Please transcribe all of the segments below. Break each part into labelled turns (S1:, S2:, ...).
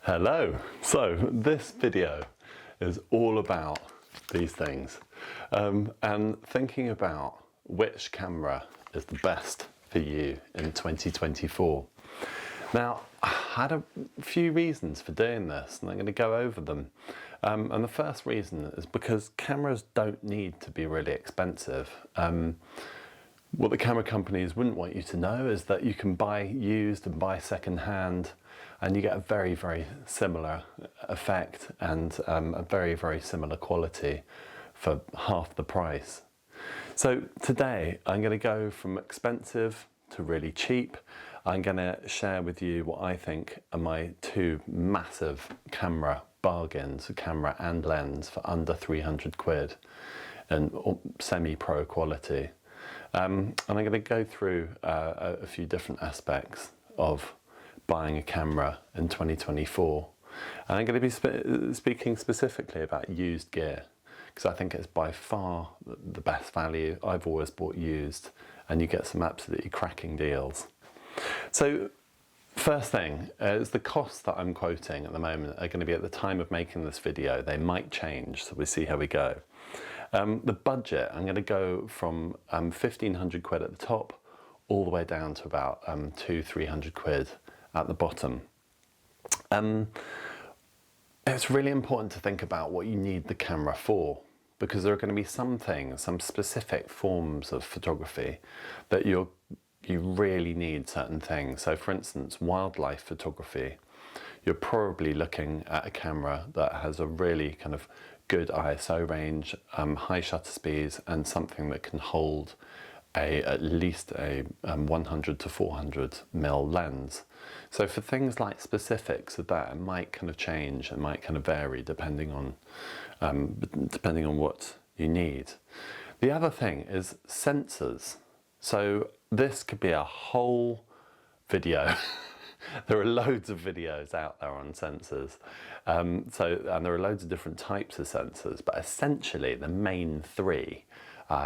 S1: Hello! So this video is all about these things and thinking about which camera is the best for you in 2024. Now, I had a few reasons for doing this and I'm going to go over them. And the first reason is because cameras don't need to be really expensive. What the camera companies wouldn't want you to know is that you can buy used and buy second hand and you get a very, very similar effect and a very, very similar quality for half the price. So today I'm going to go from expensive to really cheap. I'm going to share with you what I think are my two massive camera bargains, camera and lens for under 300 quid and semi-pro quality. And I'm going to go through a few different aspects of buying a camera in 2024. And I'm going to be speaking specifically about used gear because I think it's by far the best value. I've always bought used and you get some absolutely cracking deals. So first thing is the costs that I'm quoting at the moment are going to be at the time of making this video. They might change, so we'll see how we go. The budget, I'm going to go from 1,500 quid at the top all the way down to about 200-300 quid at the bottom. It's really important to think about what you need the camera for, because there are going to be some things, some specific forms of photography that you really need certain things. So for instance, wildlife photography, you're probably looking at a camera that has a really kind of good ISO range, high shutter speeds, and something that can hold at least a 100 to 400 mm lens. So for things like specifics of that, it might kind of change, it might kind of vary depending on what you need. The other thing is sensors. So this could be a whole video. There are loads of videos out there on sensors. And there are loads of different types of sensors, but essentially the main three,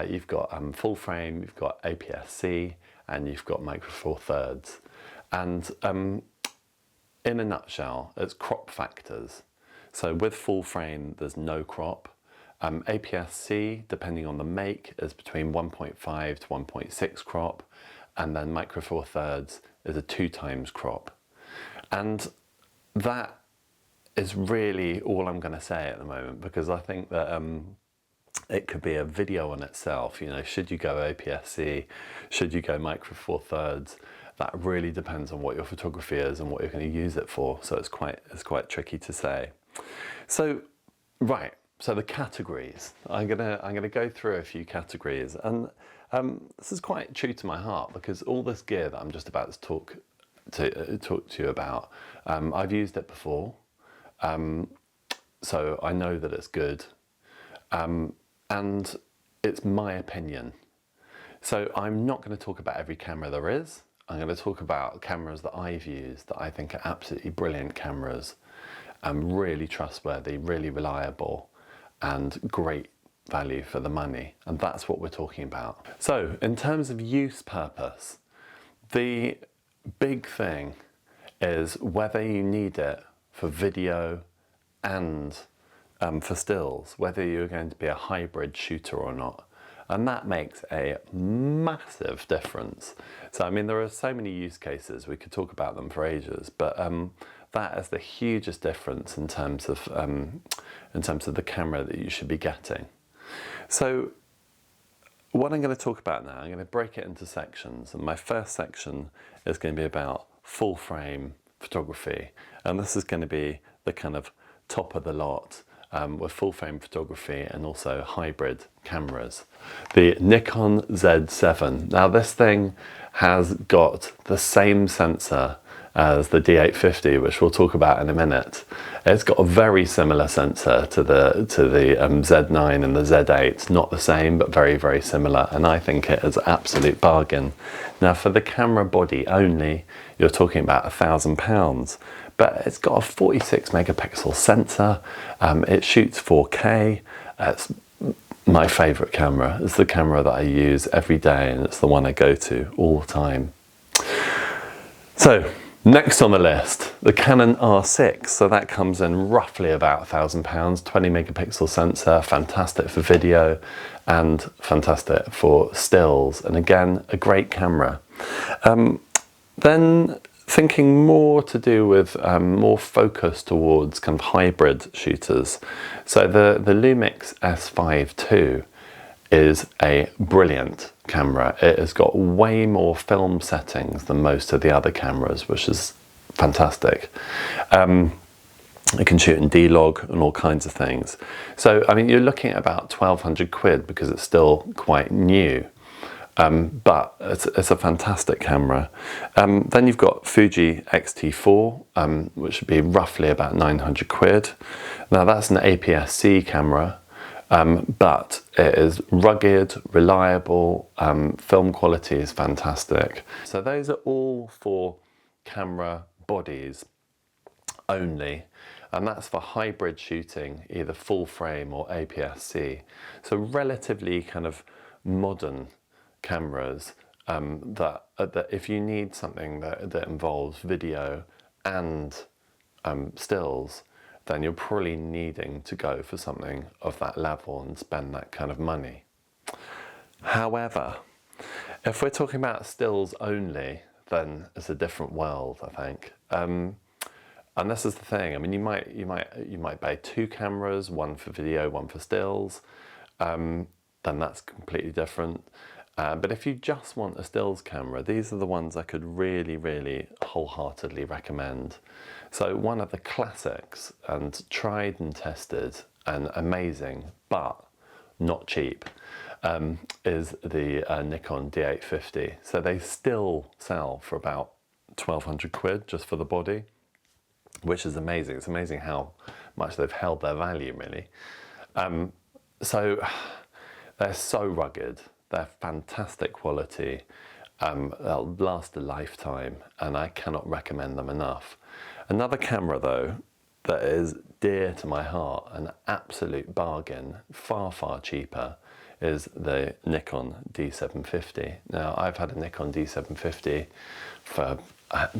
S1: you've got full frame, you've got APS C, and you've got micro four thirds. And in a nutshell, it's crop factors. So with full frame, there's no crop. APS C, depending on the make, is between 1.5 to 1.6 crop, and then micro four thirds is a 2 times crop. And that is really all I'm going to say at the moment, because I think that it could be a video on itself. You know, should you go APS C, should you go micro four thirds? That really depends on what your photography is and what you're going to use it for. So it's quite tricky to say. So right, so the categories. I'm gonna go through a few categories, and this is quite true to my heart because all this gear that I'm just about to talk to you about, I've used it before, so I know that it's good, and it's my opinion. So I'm not going to talk about every camera there is. I'm going to talk about cameras that I've used that I think are absolutely brilliant cameras, really trustworthy, really reliable, and great value for the money. And that's what we're talking about. So in terms of use purpose, the big thing is whether you need it for video and for stills, whether you're going to be a hybrid shooter or not. And that makes a massive difference. So I mean, there are so many use cases, we could talk about them for ages, but that is the hugest difference in terms of the camera that you should be getting. So what I'm going to talk about now, I'm going to break it into sections, and my first section is going to be about full frame photography, and this is going to be the kind of top of the lot with full frame photography and also hybrid cameras. The Nikon Z7. Now this thing has got the same sensor as the D850, which we'll talk about in a minute. It's got a very similar sensor to the Z9 and the Z8. Not the same, but very, very similar. And I think it is an absolute bargain. Now for the camera body only, you're talking about £1,000. But it's got a 46 megapixel sensor. It shoots 4K. It's my favorite camera. It's the camera that I use every day, and it's the one I go to all the time. So Next on the list, the Canon R6. So that comes in roughly about £1,000, 20 megapixel sensor, fantastic for video and fantastic for stills. And again, a great camera. Then thinking more to do with more focus towards kind of hybrid shooters. So the Lumix S5 II is a brilliant camera. It has got way more film settings than most of the other cameras, which is fantastic. It can shoot in D-Log and all kinds of things. So, I mean, you're looking at about 1,200 quid because it's still quite new. But it's a fantastic camera. Then you've got Fuji X-T4, which would be roughly about 900 quid. Now that's an APS C camera. But it is rugged, reliable, film quality is fantastic. So those are all for camera bodies only, and that's for hybrid shooting, either full frame or APS C. So relatively kind of modern cameras that if you need something that involves video and stills, then you're probably needing to go for something of that level and spend that kind of money. However, if we're talking about stills only, then it's a different world, I think. And this is the thing. I mean, you might buy two cameras, one for video, one for stills. Then that's completely different. But if you just want a stills camera, these are the ones I could really, really wholeheartedly recommend. So one of the classics and tried and tested and amazing, but not cheap, is the Nikon D850. So they still sell for about 1,200 quid just for the body, which is amazing. It's amazing how much they've held their value, really. So they're so rugged. They're fantastic quality, they'll last a lifetime, and I cannot recommend them enough. Another camera though, that is dear to my heart, an absolute bargain, far, far cheaper, is the Nikon D750. Now, I've had a Nikon D750 for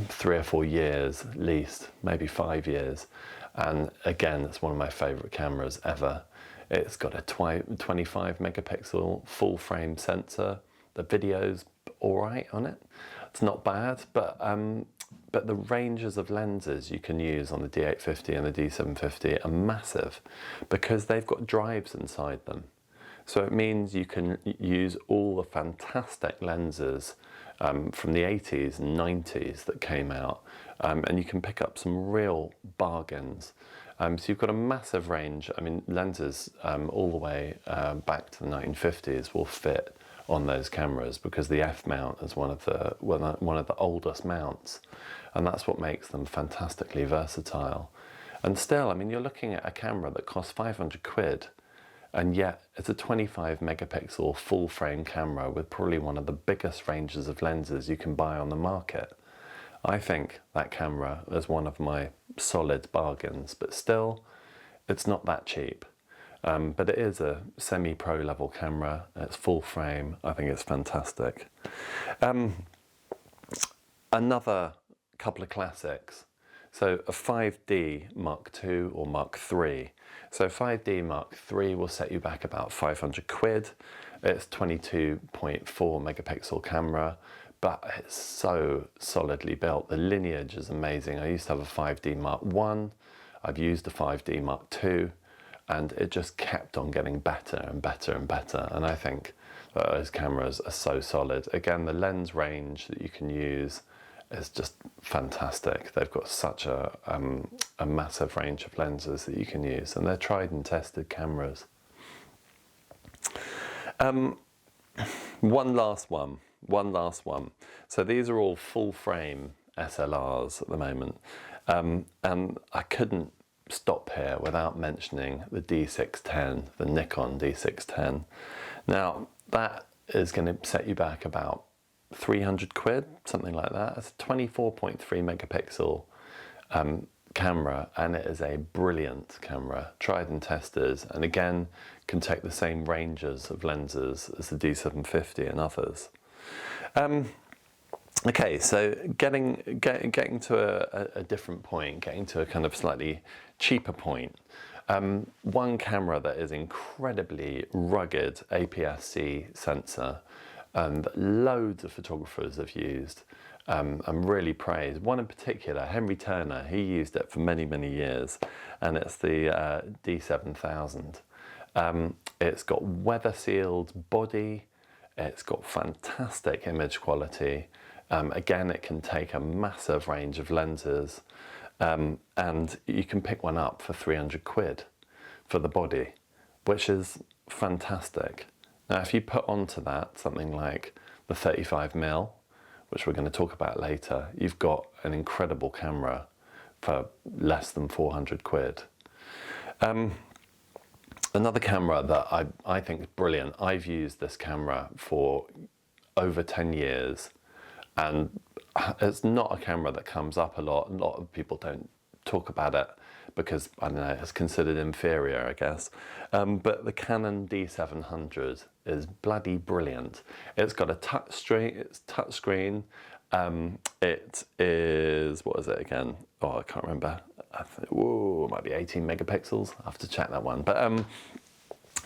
S1: 3 or 4 years at least, maybe 5 years, and again, it's one of my favourite cameras ever. It's got a 25 megapixel full frame sensor. The video's all right on it. It's not bad, but the ranges of lenses you can use on the D850 and the D750 are massive because they've got drives inside them. So it means you can use all the fantastic lenses from the 80s and 90s that came out, and you can pick up some real bargains. So you've got a massive range. I mean, lenses all the way back to the 1950s will fit on those cameras because the F mount is one of the oldest mounts, and that's what makes them fantastically versatile. And still, I mean, you're looking at a camera that costs 500 quid, and yet it's a 25 megapixel full frame camera with probably one of the biggest ranges of lenses you can buy on the market. I think that camera is one of my solid bargains, but still, it's not that cheap. But it is a semi-pro level camera. It's full frame. I think it's fantastic. Another couple of classics. So a 5D Mark II or Mark III. So 5D Mark III will set you back about 500 quid. It's 22.4 megapixel camera, but it's so solidly built. The lineage is amazing. I used to have a 5D Mark I, I've used a 5D Mark II, and it just kept on getting better and better and better. And I think that those cameras are so solid. Again, the lens range that you can use is just fantastic. They've got such a massive range of lenses that you can use, and they're tried and tested cameras. One last one. So these are all full frame SLRs at the moment, and I couldn't stop here without mentioning the D610, the Nikon D610. Now that is going to set you back about 300 quid, something like that. It's a 24.3 megapixel camera, and it is a brilliant camera, tried and tested, and again can take the same ranges of lenses as the D750 and others. Okay, so getting to a different point, getting to a kind of slightly cheaper point. One camera that is incredibly rugged, APS C sensor, that loads of photographers have used and really praised. One in particular, Henry Turner, he used it for many, many years, and it's the D7000. It's got weather-sealed body, it's got fantastic image quality. Again, it can take a massive range of lenses, and you can pick one up for 300 quid for the body, which is fantastic. Now, if you put onto that something like the 35mm, which we're going to talk about later, you've got an incredible camera for less than 400 quid. Another camera that I think is brilliant, I've used this camera for over 10 years, and it's not a camera that comes up a lot. A lot of people don't talk about it because, I don't know, it's considered inferior, I guess. But the Canon D700 is bloody brilliant. It's got a touchscreen. It's touchscreen. It is, what is it again? Oh, I can't remember. I think, whoa, it might be 18 megapixels. I have to check that one. But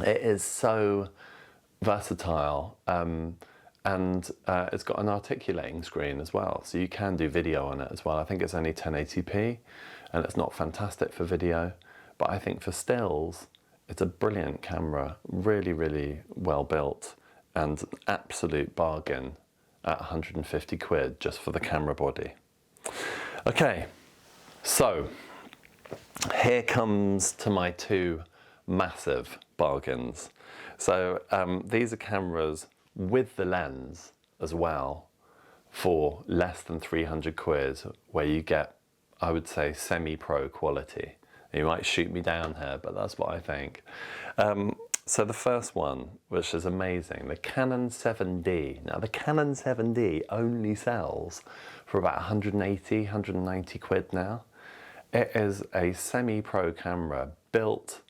S1: it is so versatile. And it's got an articulating screen as well, so you can do video on it as well. I think it's only 1080p, and it's not fantastic for video, but I think for stills, it's a brilliant camera, really, really well built, and an absolute bargain at 150 quid just for the camera body. Okay, so here comes to my two massive bargains. So these are cameras with the lens as well for less than 300 quid, where you get, I would say, semi-pro quality. You might shoot me down here, but that's what I think. So the first one, which is amazing, the Canon 7D. Now the Canon 7D only sells for about 180, 190 quid now. It is a semi-pro camera built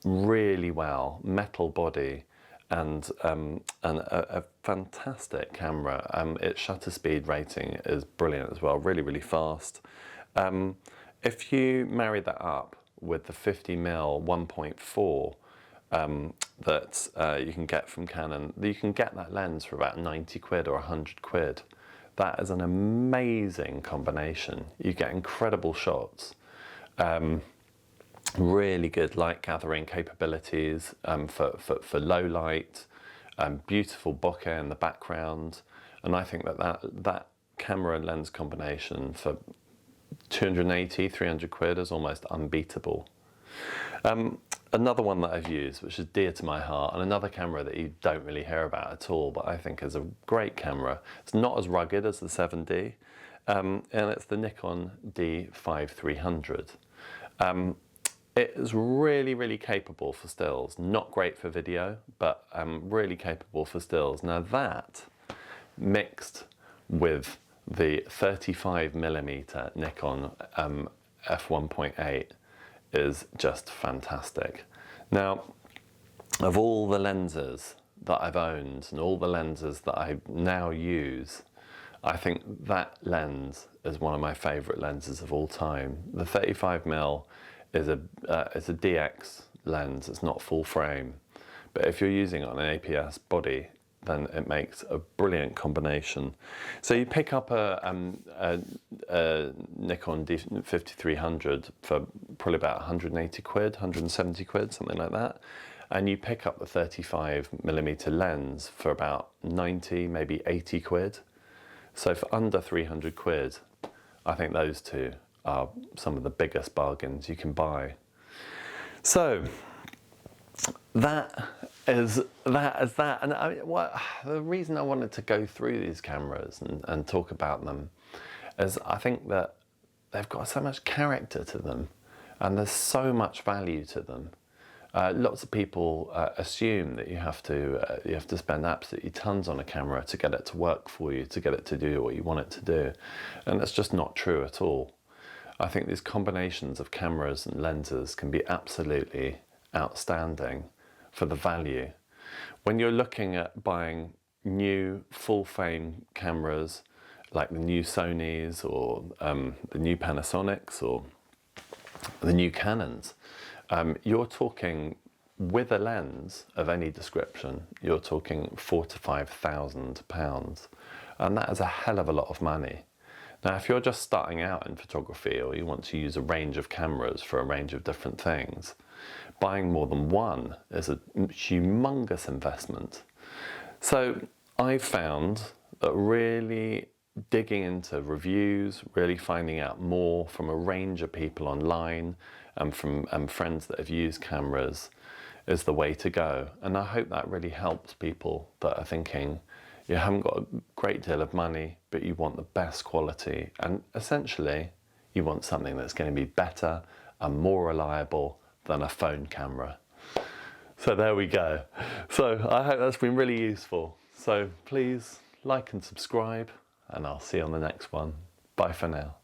S1: really well, metal body, and a fantastic camera. Its shutter speed rating is brilliant as well, really, really fast. If you marry that up with the 50mm 1.4 that you can get from Canon, you can get that lens for about 90 quid or 100 quid. That is an amazing combination. You get incredible shots. Really good light gathering capabilities for low light, beautiful bokeh in the background, and I think that camera and lens combination for 280, 300 quid is almost unbeatable. Another one that I've used, which is dear to my heart, and another camera that you don't really hear about at all, but I think is a great camera. It's not as rugged as the 7D, and it's the Nikon D5300. It is really, really capable for stills. Not great for video, but really capable for stills. Now that, mixed with the 35mm Nikon f1.8, is just fantastic. Now, of all the lenses that I've owned and all the lenses that I now use, I think that lens is one of my favourite lenses of all time. The 35mm is a DX lens, it's not full frame, but if you're using it on an APS body, then it makes a brilliant combination. So you pick up a Nikon D5300 for probably about 180 quid, 170 quid, something like that, and you pick up the 35mm lens for about 90, maybe 80 quid. So for under 300 quid, I think those two are some of the biggest bargains you can buy. So that is that. And the reason I wanted to go through these cameras and talk about them is I think that they've got so much character to them, and there's so much value to them. Lots of people assume that you have to spend absolutely tons on a camera to get it to work for you, to get it to do what you want it to do, and that's just not true at all. I think these combinations of cameras and lenses can be absolutely outstanding for the value. When you're looking at buying new full frame cameras like the new Sonys or the new Panasonics or the new Canons, you're talking, with a lens of any description, you're talking £4,000 to £5,000, and that is a hell of a lot of money. Now, if you're just starting out in photography, or you want to use a range of cameras for a range of different things, buying more than one is a humongous investment. So I've found that really digging into reviews, really finding out more from a range of people online and from friends that have used cameras is the way to go. And I hope that really helps people that are thinking, you haven't got a great deal of money, but you want the best quality. And essentially, you want something that's going to be better and more reliable than a phone camera. So there we go. So I hope that's been really useful. So please like and subscribe, and I'll see you on the next one. Bye for now.